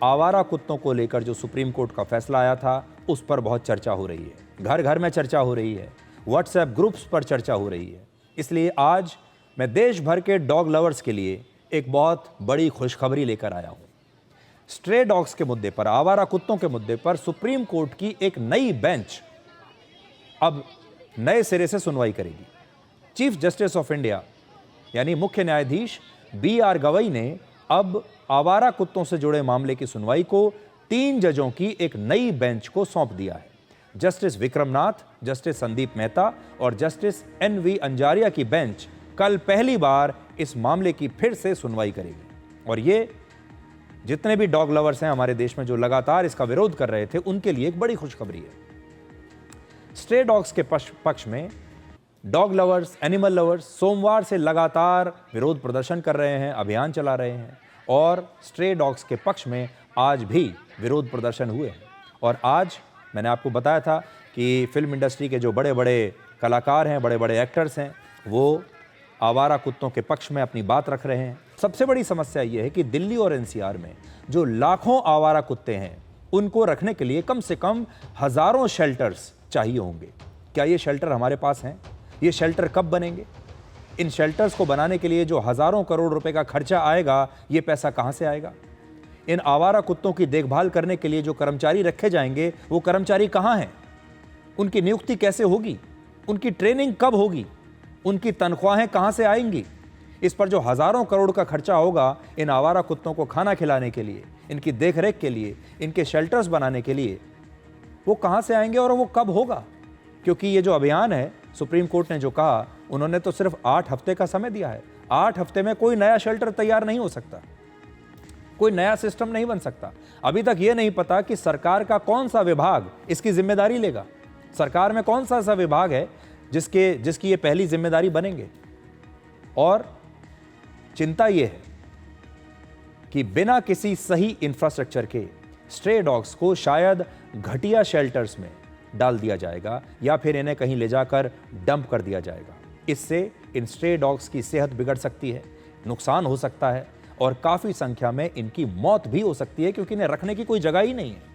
आवारा कुत्तों को लेकर जो सुप्रीम कोर्ट का फैसला आया था उस पर बहुत चर्चा हो रही है, घर घर में चर्चा हो रही है, व्हाट्सएप ग्रुप्स पर चर्चा हो रही है। इसलिए आज मैं देश भर के डॉग लवर्स के लिए एक बहुत बड़ी खुशखबरी लेकर आया हूं। स्ट्रे डॉग्स के मुद्दे पर, आवारा कुत्तों के मुद्दे पर सुप्रीम कोर्ट की एक नई बेंच अब नए सिरे से सुनवाई करेगी। चीफ जस्टिस ऑफ इंडिया यानी मुख्य न्यायाधीश BR गवई ने अब आवारा कुत्तों से जुड़े मामले की सुनवाई को 3 जजों की एक नई बेंच को सौंप दिया है। जस्टिस विक्रमनाथ, जस्टिस संदीप मेहता और जस्टिस NV अंजारिया की बेंच कल पहली बार इस मामले की फिर से सुनवाई करेगी। और ये जितने भी डॉग लवर्स हैं हमारे देश में जो लगातार इसका विरोध कर रहे थे, उनके लिए एक बड़ी खुशखबरी है। स्ट्रे डॉग्स के पक्ष में डॉग लवर्स, एनिमल लवर्स सोमवार से लगातार विरोध प्रदर्शन कर रहे हैं, अभियान चला रहे हैं और स्ट्रे डॉग्स के पक्ष में आज भी विरोध प्रदर्शन हुए हैं। और आज मैंने आपको बताया था कि फिल्म इंडस्ट्री के जो बड़े बड़े कलाकार हैं, बड़े बड़े एक्टर्स हैं, वो आवारा कुत्तों के पक्ष में अपनी बात रख रहे हैं। सबसे बड़ी समस्या ये है कि दिल्ली और NCR में जो लाखों आवारा कुत्ते हैं, उनको रखने के लिए कम से कम हजारों शेल्टर्स चाहिए होंगे। क्या ये शेल्टर हमारे पास हैं? ये शेल्टर कब बनेंगे? इन शेल्टर्स को बनाने के लिए जो हजारों करोड़ रुपए का खर्चा आएगा, ये पैसा कहां से आएगा? इन आवारा कुत्तों की देखभाल करने के लिए जो कर्मचारी रखे जाएंगे, वो कर्मचारी कहां हैं? उनकी नियुक्ति कैसे होगी? उनकी ट्रेनिंग कब होगी? उनकी तनख्वाहें कहां से आएंगी? इस पर जो हजारों करोड़ का खर्चा होगा इन आवारा कुत्तों को खाना खिलाने के लिए, इनकी देखरेख के लिए, इनके शेल्टर्स बनाने के लिए, वो कहां से आएंगे और वो कब होगा? क्योंकि ये जो अभियान है, सुप्रीम कोर्ट ने जो कहा, उन्होंने तो सिर्फ 8 हफ्ते का समय दिया है। 8 हफ्ते में कोई नया शेल्टर तैयार नहीं हो सकता, कोई नया सिस्टम नहीं बन सकता। अभी तक ये नहीं पता कि सरकार का कौन सा विभाग इसकी जिम्मेदारी लेगा। सरकार में कौन सा ऐसा विभाग है जिसकी ये पहली जिम्मेदारी बनेंगे। और चिंता ये है कि बिना किसी सही इंफ्रास्ट्रक्चर के स्ट्रे डॉग्स को शायद घटिया शेल्टर्स में डाल दिया जाएगा या फिर इन्हें कहीं ले जाकर डंप कर दिया जाएगा। इससे इन स्ट्रे डॉग्स की सेहत बिगड़ सकती है, नुकसान हो सकता है और काफी संख्या में इनकी मौत भी हो सकती है, क्योंकि इन्हें रखने की कोई जगह ही नहीं है।